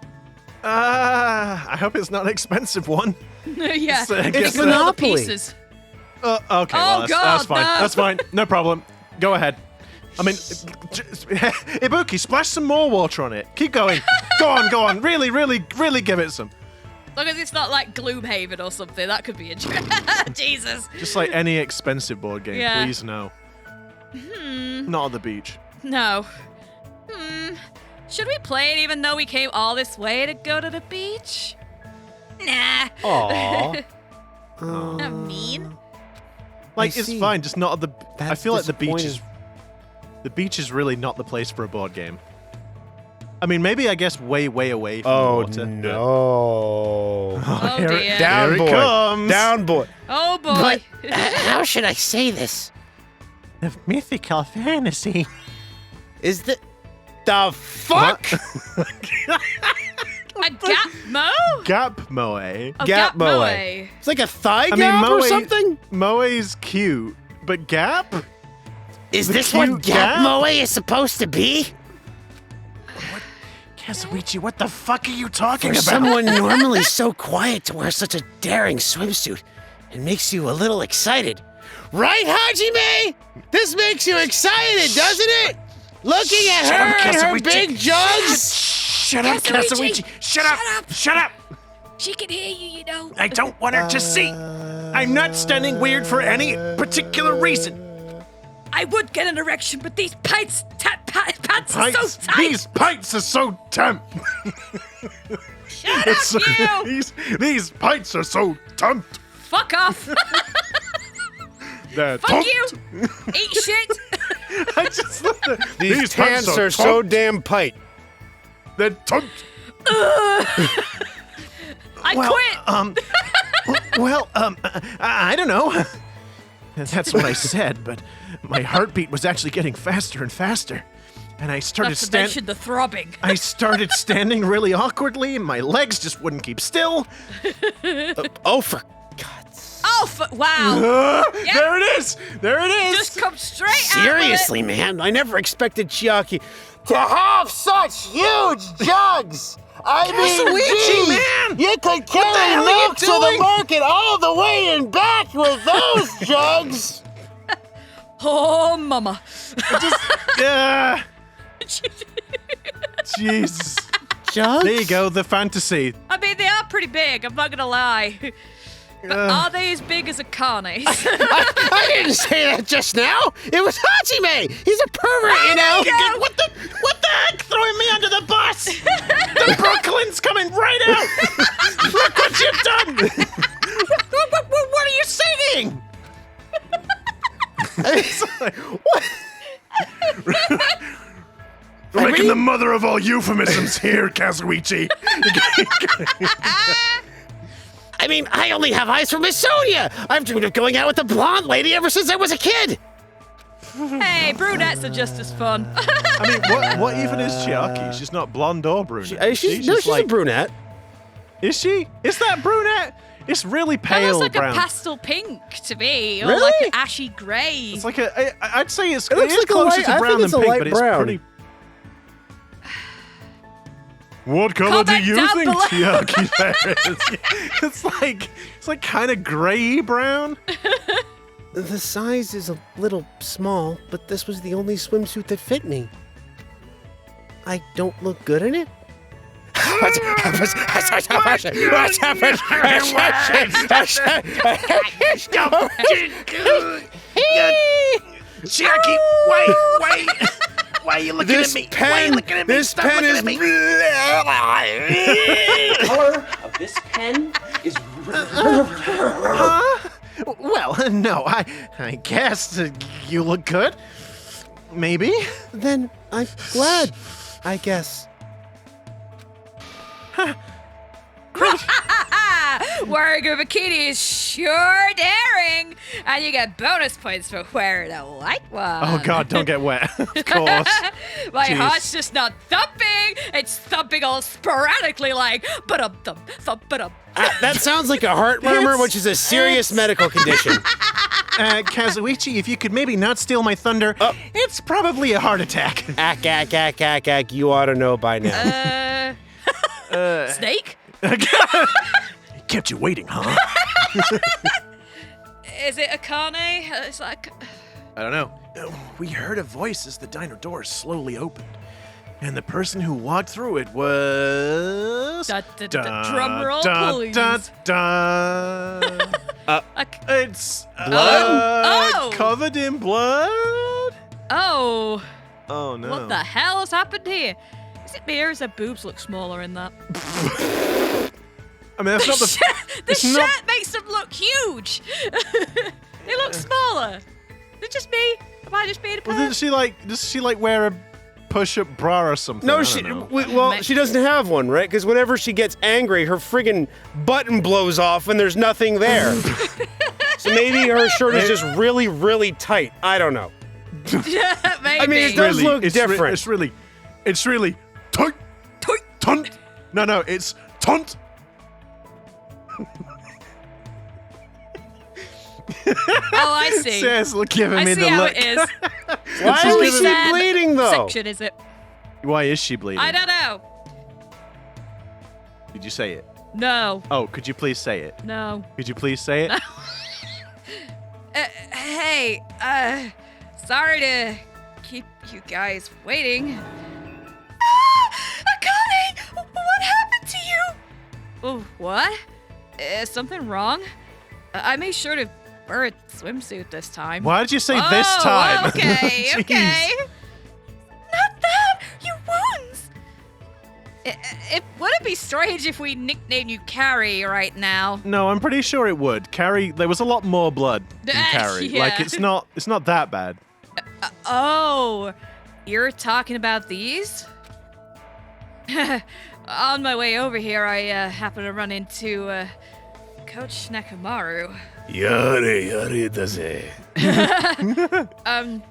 I hope it's not an expensive one. Yeah. So I It's guess all the Monopoly. pieces. Okay, Oh, well, that's God, fine. no. That's fine. No problem. Go ahead. I mean, Ibuki, splash some more water on it. Keep going. Go on. Really give it some. As long as it's not like Gloomhaven or something, that could be interesting. Jesus. Just like any expensive board game, Yeah. please no. Not at the beach. No. Should we play it even though we came all this way to go to the beach? Nah. Aww. Not mean. Like, I it's see. fine, just not at the... I That's feel like the beach disappointing. is... The beach is really not the place for a board game. I mean, maybe I guess way away from Oh the water. no. Oh, Here dear. Down Here it boy. comes. Down boy. Oh, boy. But how should I say this? The mythical fantasy. Is the fuck? A gap mo? Gap Moe. Oh, Gap moe. moe. It's like a thigh I mean, gap or Moe- something? Moe's cute, but Gap? Is The this what cute Gap gap? Moe is supposed to be? Kazuichi, what the fuck are you talking For about? someone normally so quiet to wear such a daring swimsuit, it makes you a little excited. Right, Hajime? This makes you excited, doesn't it? Looking at Shut her up, and her Kazuichi. big jugs? Shut up, Kazuichi. Kazuichi. Shut up. Shut up. She can hear you, you know. I don't want her to see. I'm not standing weird for any particular reason. I would get an erection, but these pants are so Pints. tight. These pints are so damp. Shut It's- up, you. these pints are so dumped. Fuck off. They're Fuck dumped. you. Eat shit. I just love that. These pints pants are so dumped. damn tight. They're dumped. I quit. I don't know. That's what I said, but my heartbeat was actually getting faster and faster. And I started Not to mention the throbbing. I started standing really awkwardly, and my legs just wouldn't keep still. Oh, for Oh, wow. Yep. There it is! There it is! Just come straight out with it. Seriously, man, I never expected Chiaki to have such huge jugs. I Kazuichi, man! You could the hell carry are you milk to the doing? market all the way and back with those jugs. Oh, mama. Yeah. Jesus. Jugs? There you go, the fantasy. I mean, they are pretty big, I'm not gonna lie. But are they as big as a carnies? I didn't say that just now. It was Hajime. He's a pervert, you know. What the heck? Throwing me under the bus! The Brooklyn's coming right out! Look what you've done! What are you singing? What? We're making the mother of all euphemisms here, Kazuichi. I mean, I only have eyes for Miss Sonia. I've dreamed of going out with the blonde lady ever since I was a kid. Hey, brunettes are just as fun. I mean, what even is Chiaki? She's not blonde or brunette. She's like, a brunette. Is she? Is that brunette? It's really That pale looks like brown. a pastel pink to me, or Really? like an ashy grey. It's like I'd say it's It looks like a closer light- to I brown think it's than a pink, light but it's brown. pretty. What color do Comment you down think below. Chiaki's hair is? It's like kind of grey brown. The size is a little small, but this was the only swimsuit that fit me. I don't look good in it? What's happened? Chiaki, wait! Why are you looking at me? Why are you looking at me? This Stop pen looking is. at me. The color of this pen is Well, no, I guess you look good. Maybe. Then I'm glad, I guess. Wearing a bikini is sure daring, and you get bonus points for wearing a white one. Oh God, don't get wet. Of course. My Jeez. heart's just not thumping. It's thumping all sporadically like ba-dum thump, thump ba-dum. That sounds like a heart murmur, which is a serious medical condition. Kazuichi, if you could maybe not steal my thunder, it's probably a heart attack. Ack. You ought to know by now. Snake? Kept you waiting, huh? Is it a carne? It's like... I don't know. We heard a voice as the diner doors slowly opened. And the person who walked through it was... Drum roll, please. It's... Oh! Covered in blood? Oh, Oh, no. what the hell has happened here? Is it me or does her boobs look smaller in that? I mean, that's not the... The it's shirt not- makes them look huge. They look smaller. Is it just me? Am I just being a Well, perv? does she like wear a push-up bra or something? I No, don't she. know. Well, she doesn't have one, right? Because whenever she gets angry, her friggin' button blows off and there's nothing there. So maybe her shirt is just really, really tight. I don't know. Maybe. I mean, it does look different. It's really tight. Tunt. No, it's tunt. Oh, I see. Says, look, giving I me see the how look. it is. Why She's is giving she Sad bleeding though? section is it? Why is she bleeding? I don't know. Did you say it? No. Oh, could you please say it? No. Could you please say it? Hey, sorry to keep you guys waiting. Akane! What happened to you? Oh, what? Is something wrong? I made sure to wear a swimsuit this time. Why did you say this time? Okay, Jeez. okay. Not that! Your wounds! Would it be strange if we nicknamed you Carrie right now? No, I'm pretty sure it would. Carrie, there was a lot more blood in Carrie. Yeah. Like, it's not that bad. Oh, you're talking about these? On my way over here, I happened to run into Coach Nakamaru. Yari daze.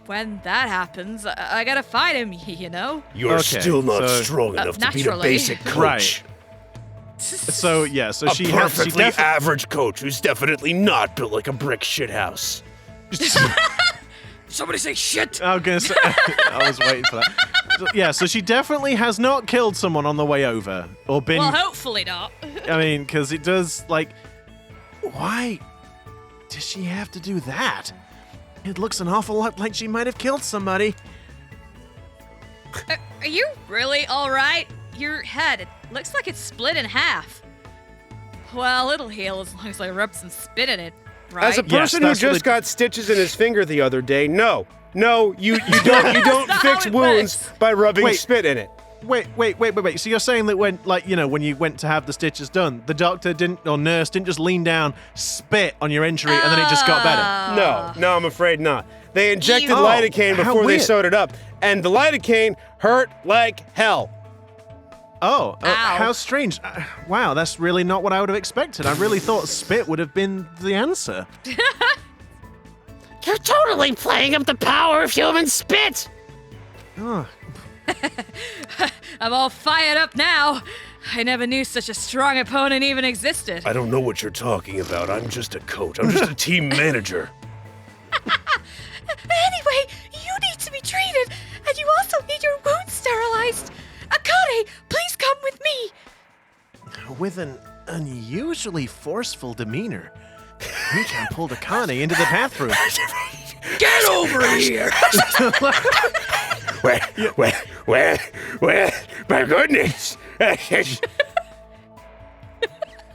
When that happens, I gotta fight him, you know? You're Okay, still not so- strong enough to be the naturally. basic coach. Right. So, yeah, so A she perfectly definitely... average coach who's definitely not built like a brick shithouse. Somebody say shit! I was gonna say, I was waiting for that. So, yeah, so she definitely has not killed someone on the way over, or been. Well, hopefully not. I mean, because it does like, why does she have to do that? It looks an awful lot like she might have killed somebody. Are you really all right? Your head, it looks like it's split in half. Well, it'll heal as long as I rub some spit in it, right? As a person who just got stitches in his finger the other day, no, you don't fix wounds by rubbing spit in it. Wait. So you're saying that when you went to have the stitches done, the doctor or nurse didn't just lean down, spit on your injury, and then it just got better? No, I'm afraid not. They injected You- lidocaine how before they weird. sewed it up, and the lidocaine hurt like hell. Oh, Ow. how strange. Wow, that's really not what I would have expected. I really thought spit would have been the answer. You're totally playing up the power of human spit! Oh, I'm all fired up now. I never knew such a strong opponent even existed. I don't know what you're talking about. I'm just a coach. I'm just a team manager. Anyway, you need to be treated, and you also need your wounds sterilized. Akane, please come with me. with an unusually forceful demeanor, Michan pulled Akane into the bathroom. Get over here! Where, my goodness!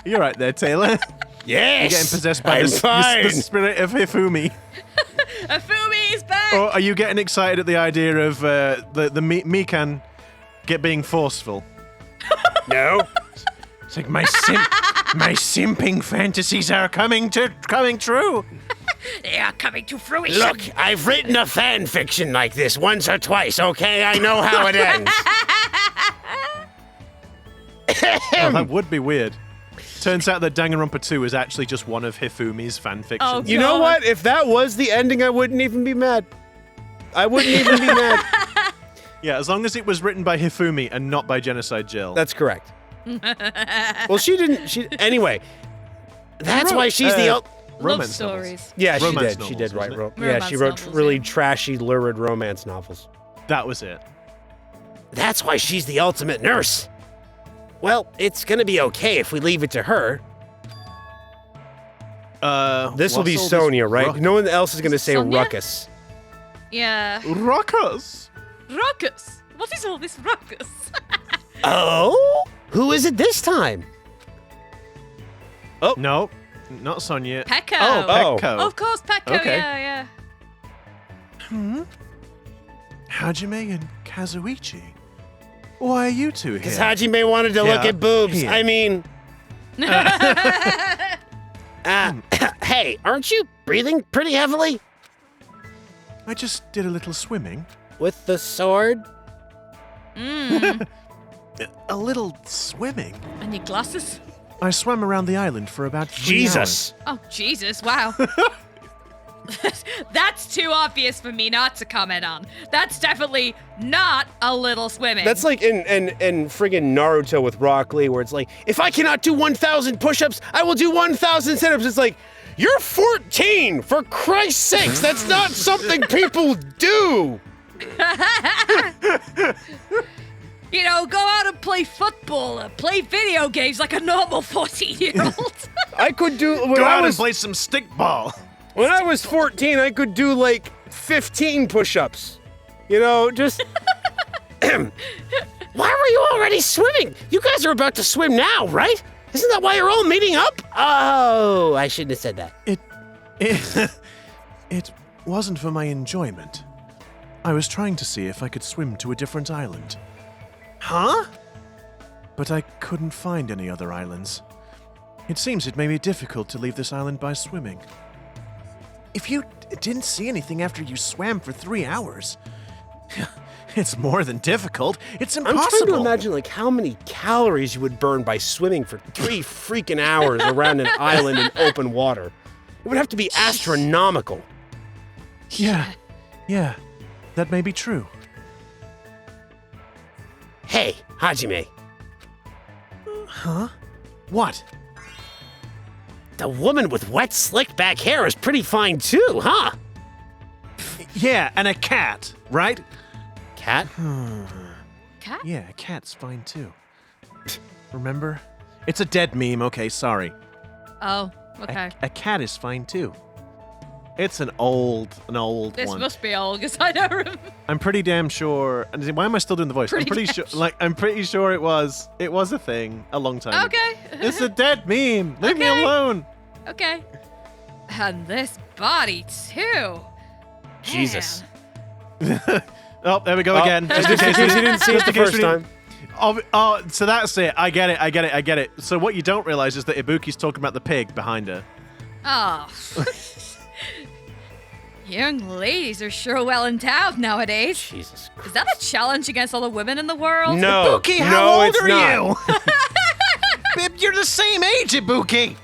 You're right there, Taylor. Yes! You're getting possessed by I'm the fine. spirit of Hifumi. Afumi's back! Or are you getting excited at the idea of the Mikan being forceful? No? It's like my simping fantasies are coming true. They are coming to fruition. Look, I've written a fan fiction like this once or twice, okay? I know how it ends. Oh, that would be weird. Turns out that Danganronpa 2 is actually just one of Hifumi's fanfictions. Oh, You know what? If that was the ending, I wouldn't even be mad. I wouldn't even be mad. Yeah, as long as it was written by Hifumi and not by Genocide Jill. That's correct. Well, she didn't. Anyway, That's why she's the... Love romance stories. yeah, she Romance did. She novels, did write. wasn't Yeah, she wrote Romance really novels, yeah. trashy, lurid romance novels. That was it. That's why she's the ultimate nurse. Well, it's gonna be okay if we leave it to her. This will be what's all this Sonia, right? ruck- No one else is going to say Sonia? ruckus. Yeah. Ruckus. Ruckus. What is all this ruckus? Oh? Who is it this time? No, not Sonia. Pecco. Oh, Oh. Pecco. Of course, Pecco. Okay. Yeah. Hajime and Kazuichi. Why are you two here? Because Hajime wanted to look Yeah, at boobs. here. I mean... hey, aren't you breathing pretty heavily? I just did a little swimming. With the sword? A little swimming? And your glasses? I swam around the island for about 3 Jesus. Oh, Jesus, wow. That's too obvious for me not to comment on. That's definitely not a little swimming. That's like in friggin' Naruto with Rock Lee, where it's like, if I cannot do 1,000 push-ups, I will do 1,000 sit-ups. It's like, you're 14, for Christ's sakes. That's not something people do. You know, go out and play football or play video games like a normal 14-year-old. I could do when Go I out and was play some stickball. when I was 14. I could do like 15 push-ups. You know, just Why were you already swimming? You guys are about to swim now, right? Isn't that why you're all meeting up? Oh, I shouldn't have said that. It wasn't for my enjoyment. I was trying to see if I could swim to a different island. Huh? But I couldn't find any other islands. It seems it may be difficult to leave this island by swimming. If you didn't see anything after you swam for 3 hours, it's more than difficult. It's I'm impossible. trying to imagine like how many calories you would burn by swimming for 3 freaking hours around an island in open water. It would have to be astronomical. Yeah, that may be true. Hey, Hajime. Huh? What? The woman with wet, slick back hair is pretty fine too, huh? Yeah, and a cat, right? Cat? Cat? Yeah, a cat's fine too. Remember? It's a dead meme, okay, sorry. Oh, okay. A cat is fine too. It's an old This one. must be old, because I don't remember. I'm pretty damn sure. And why am I still doing the voice? I'm pretty sure. I'm pretty sure it was a thing a long time ago. Okay. It's a dead meme. Leave me Okay. alone. Okay. And this body, too. Jesus. Man. Oh, there we go again. Just in case you didn't see it Just the in case first we didn't- time. Oh, so that's it. I get it. So what you don't realize is that Ibuki's talking about the pig behind her. Oh. Young ladies are sure well endowed nowadays. Jesus Christ. Is that a challenge against all the women in the world? No. Ibuki, no, how old it's are not. you? Bib, you're the same age, Ibuki.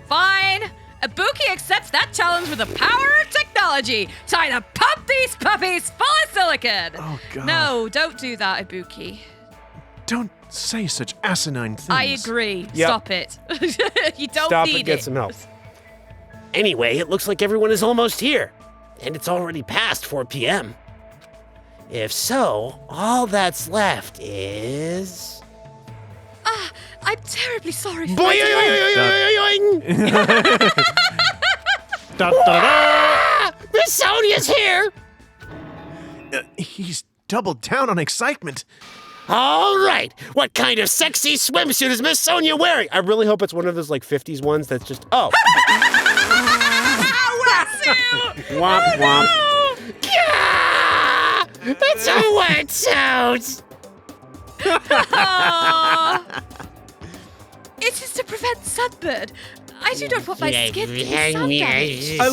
Fine. Ibuki accepts that challenge with the power of technology. Time to pop these puppies full of silicon. Oh, God. No, don't do that, Ibuki. Don't say such asinine things. I agree. Yep. Stop it. You don't Stop need and get it. some help. Anyway, it looks like everyone is almost here. And it's already past 4 p.m. If so, all that's left is... I'm terribly sorry for Boing! Da, da, da, Miss Sonia's here! da. He's doubled down on excitement. All right, what kind of sexy swimsuit is Miss Sonia wearing? I really hope it's one of those like 50s ones that's just, oh. Womp womp. Gah! It's a wetsuit! Aw. It is to prevent sunburn. I do not want my skin to be sun damaged. I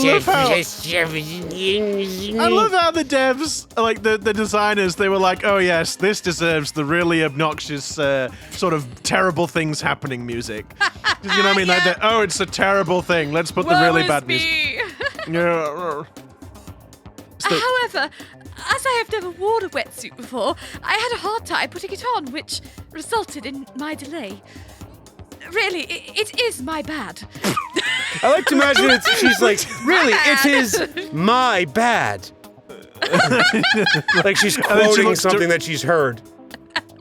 love how the devs, like the designers, they were like, oh yes, this deserves the really obnoxious, sort of terrible things happening music. You know what I mean? Like, oh, it's a terrible thing. Let's put the really bad music. Yeah. However, as I have never worn a wetsuit before, I had a hard time putting it on, which resulted in my delay. Really, it is my bad. I like to imagine she's like, really, it is my bad. Like she's then she quoting looks something that she's heard.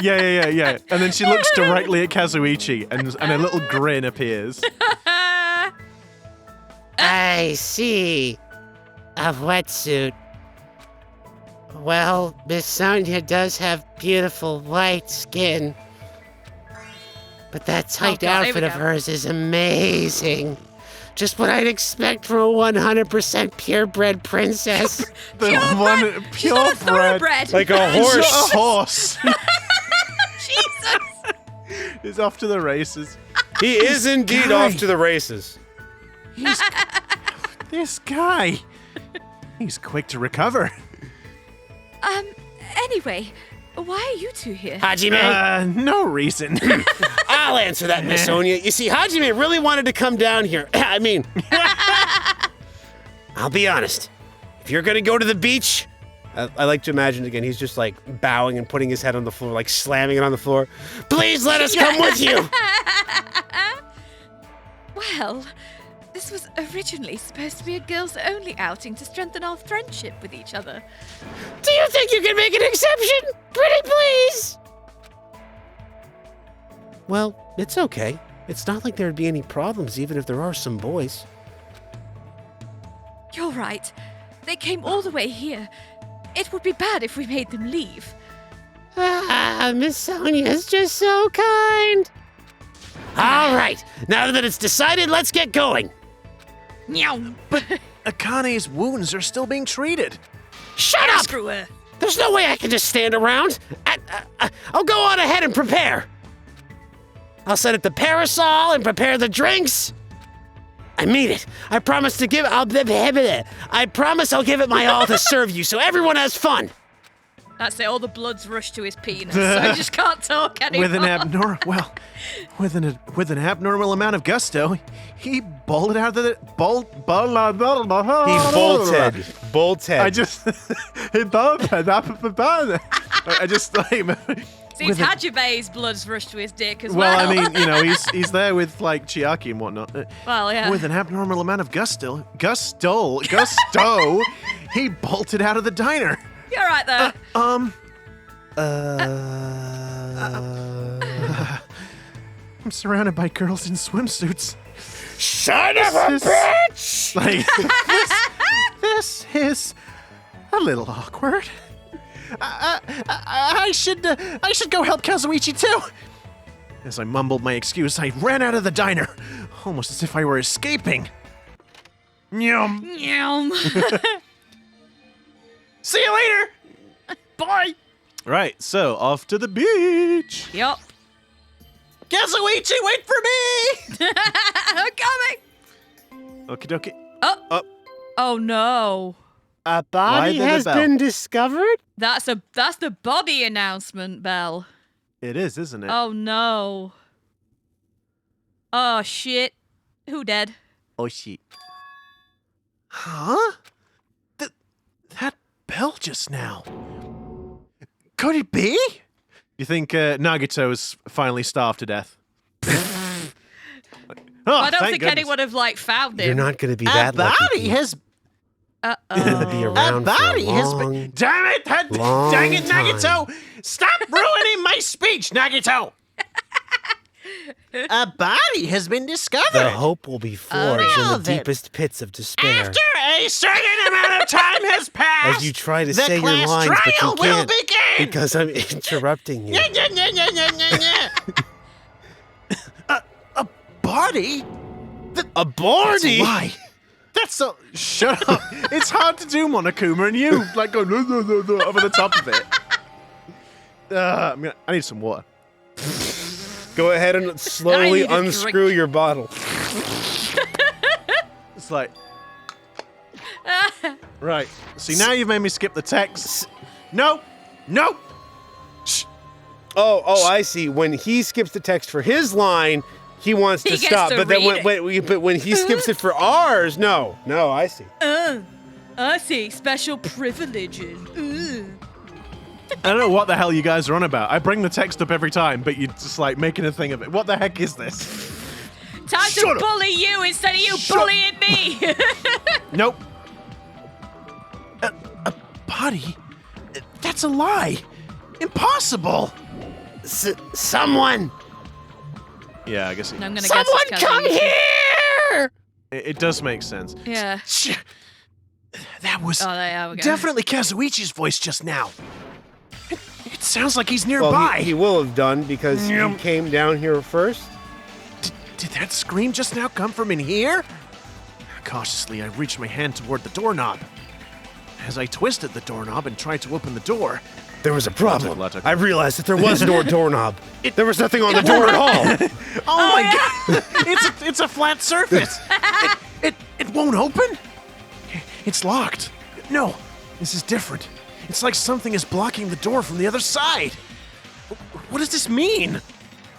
Yeah. And then she looks directly at Kazuichi, and a little grin appears. I see. A wetsuit. Well, Miss Sonia does have beautiful white skin. But that tight God, here we outfit of go. hers is amazing. Just what I'd expect from a 100% purebred princess. The one She's not a purebred. thoroughbred. Like a It's horse. not a horse. Jesus. He's off to the races. He is indeed guy. off to the races. This guy. He's quick to recover. Anyway, why are you two here? Hajime, No reason. I'll answer that, Miss Sonia. You see, Hajime really wanted to come down here. I mean, I'll be honest. If you're gonna go to the beach, I like to imagine again, he's just like bowing and putting his head on the floor, like slamming it on the floor. please let us come with you. Well, this was originally supposed to be a girls-only outing to strengthen our friendship with each other. Do you think you can make an exception? Pretty please. Well, it's okay. It's not like there'd be any problems, even if there are some boys. You're right. They came all the way here. It would be bad if we made them leave. Miss Sonia's just so kind. All right, now that it's decided, let's get going. Meow. Akane's wounds are still being treated. Shut up! Screw her. There's no way I can just stand around. I'll go on ahead and prepare. I'll set up the parasol and prepare the drinks. I mean it. I promise to give. I promise I'll give it my all to serve you, so everyone has fun. That's it. All the blood's rushed to his penis, so he just can't talk anymore. With an abnormal amount of gusto, he bolted out of the He bolted. Bolted. I just he bolted. I just like. Seems Hajime's blood's rushed to his dick as Well, well. I mean, you know, he's there with like Chiaki and whatnot. Well, yeah. With an abnormal amount of gusto, he bolted out of the diner. You're right there. I'm surrounded by girls in swimsuits. Son of a bitch! Like, this is a little awkward. I should go help Kazuichi too. As I mumbled my excuse, I ran out of the diner, almost as if I were escaping. Nyum. Yum. See you later. Bye. Right, so off to the beach. Yup. Kazuichi, wait for me. I'm coming. Okie dokie. Oh no. A body Why has the bell? been discovered? That's the body announcement bell. It is, isn't it? Oh no. Oh shit. Who dead? Oh shit. Huh? That bell just now. Could it be? You think Nagito's finally starved to death? I don't thank think goodness. anyone have like found him. You're not going to be A that lucky. body has Gonna be Uh-oh. around a body for a has long, been. Damn it! long Dang it, time. Nagito! Stop ruining my speech, Nagito! A body has been discovered. The hope will be forged in now the then. deepest pits of despair. After a certain amount of time has passed, As you try to the say your class lines, but you trial will can't begin. because I'm interrupting you. A body? A That's body? a lie. That's a. Shut up. It's hard to do, Monokuma, and you like go no, over the top of it. I need some water. Go ahead and I slowly need a unscrew drink. your bottle. It's like. Right. See, now you've made me skip the text. No. Shh. Oh, I see. When he skips the text for his line, he wants He to gets stop. to But then read when he skips it for ours, no, I see. I see. Special privileges. I don't know what the hell you guys are on about. I bring the text up every time, but you're just like making a thing of it. What the heck is this? Time Shut to up. bully you instead of you Shut- bullying me. Nope. A body? That's a lie. Impossible. Someone! Yeah, I guess I'm gonna Someone guess it's come Kazuichi. here! it does make sense. Yeah. Shh. That was Oh, there we go. definitely Kazuichi's voice just now. It sounds like he's Well, nearby. he will have done because he Yum. came down here first. Did that scream just now come from in here? Cautiously, I reached my hand toward the doorknob. As I twisted the doorknob and tried to open the door, There was a problem. Logic. I realized that there was no doorknob. There was nothing on the door at all. oh my god! It's a flat surface. It won't open. It's locked. No, this is different. It's like something is blocking the door from the other side. What does this mean?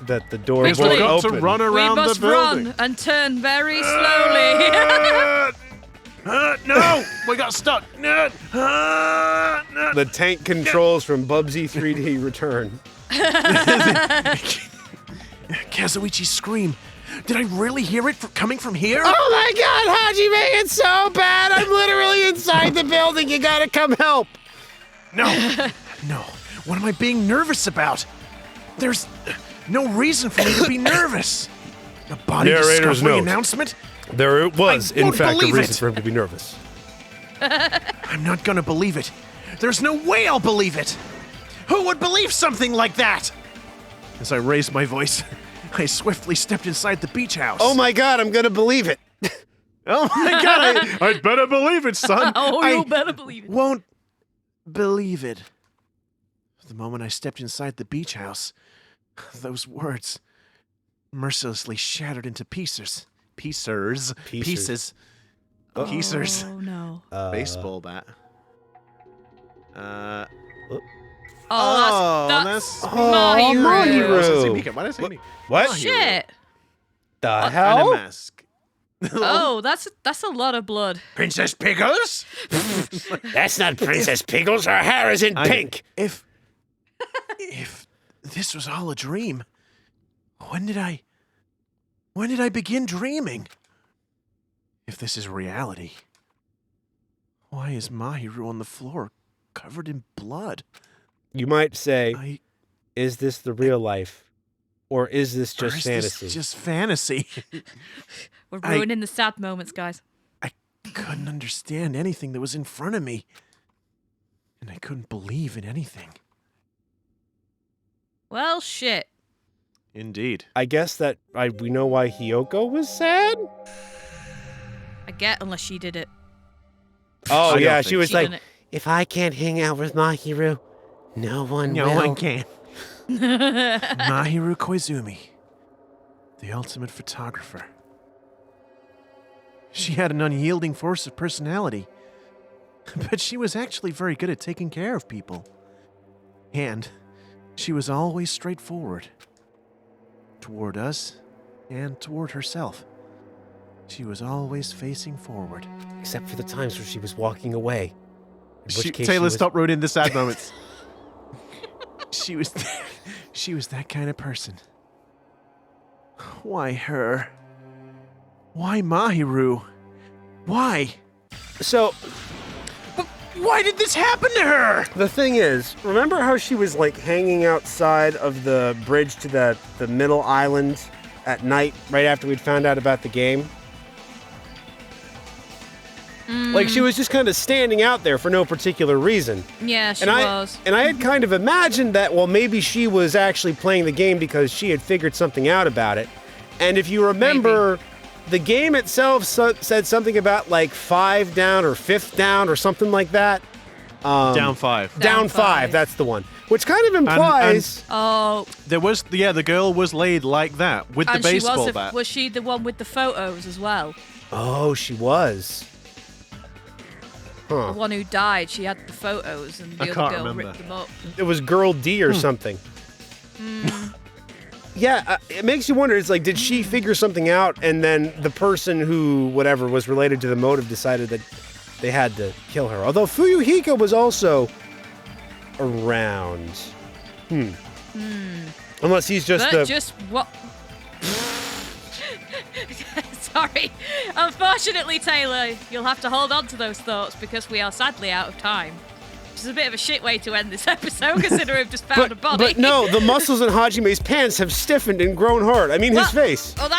That the door We've won't got to open. run We around must the building. run and turn very slowly. No, we got stuck. No. The tank controls from Bubsy 3D Return. Kazuichi's scream. Did I really hear it coming from here? Oh my god, Hajime, it's so bad! I'm literally inside the building. You gotta come help. No. What am I being nervous about? There's no reason for me to be nervous. A body Narrator's discovery note. announcement? There was, I in won't fact, a believe reason it. for him to be nervous. I'm not gonna believe it. There's no way I'll believe it. Who would believe something like that? As I raised my voice, I swiftly stepped inside the beach house. Oh my god, I'm gonna believe it. Oh my god, I'd better believe it, son. Oh, I you better believe it. won't believe it. The moment I stepped inside the beach house, those words mercilessly shattered into pieces. Pieces. Pieces. Oh no. Baseball bat. Oh, that's Oh, Mahiru. Why did I say me? What? shit. The And a hell? mask. Oh, that's a lot of blood. Princess Pickles? That's not Princess Pickles. Her hair is in pink. If this was all a dream, when did I begin dreaming? If this is reality, why is Mahiru on the floor covered in blood? You might say, I is this the real life? Or is this Or just is fantasy? this just fantasy? We're ruining the sad moments, guys. I couldn't understand anything that was in front of me. And I couldn't believe in anything. Well, shit. Indeed. I guess that we know why Hiyoko was sad? I get, unless she did it. Oh, I yeah, don't she think was She like, didn't. if I can't hang out with Mahiru, no one No will. one can. Mahiru Koizumi, the ultimate photographer. She had an unyielding force of personality, but she was actually very good at taking care of people. And she was always straightforward. Toward us and toward herself. She was always facing forward. Except for the times where she was walking away. In which case Taylor, she was... stop ruining the sad moments. She was that kind of person. Why her? Why Mahiru? Why? So, Why did this happen to her? the thing is, remember how she was like hanging outside of the bridge to the middle island at night, right after we'd found out about the game? Like she was just kind of standing out there for no particular reason. Yeah, she And was. I had kind of imagined that, well, maybe she was actually playing the game because she had figured something out about it. And if you remember, the game itself said something about like 5 down or 5th down or something like that. Down 5. Down 5, that's the one. Which kind of implies... Oh, There was, the girl was laid like that with the and baseball she bat. was she the one with the photos as well? Oh, she was. The one who died, she had the photos, and the I other can't girl remember. ripped them up. It was Girl D or something. Yeah, it makes you wonder. It's like, did she figure something out, and then the person who, whatever, was related to the motive decided that they had to kill her? Although Fuyuhiko was also around. Unless he's just But the... just what? Sorry. Unfortunately, Taylor, you'll have to hold on to those thoughts because we are sadly out of time. Which is a bit of a shit way to end this episode, considering we've just found a body. But no, the muscles in Hajime's pants have stiffened and grown hard. I mean, his face. Oh,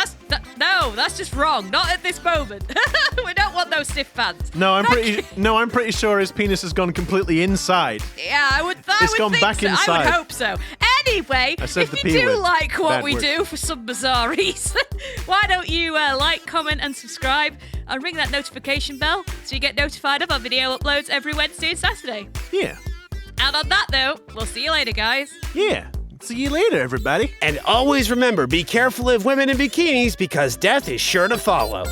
that's just wrong. Not at this moment. We don't want those stiff pants. No, I'm pretty sure his penis has gone completely inside. Yeah, I would gone think back so. I inside. would hope so. Anyway, I said if the you P do word. like what Bad we word. do for some bizarreries, why don't you like, comment, and subscribe, and ring that notification bell so you get notified of our video uploads every Wednesday and Saturday. Yeah. And on that note, we'll see you later, guys. Yeah. See you later, everybody. And always remember, be careful of women in bikinis because death is sure to follow.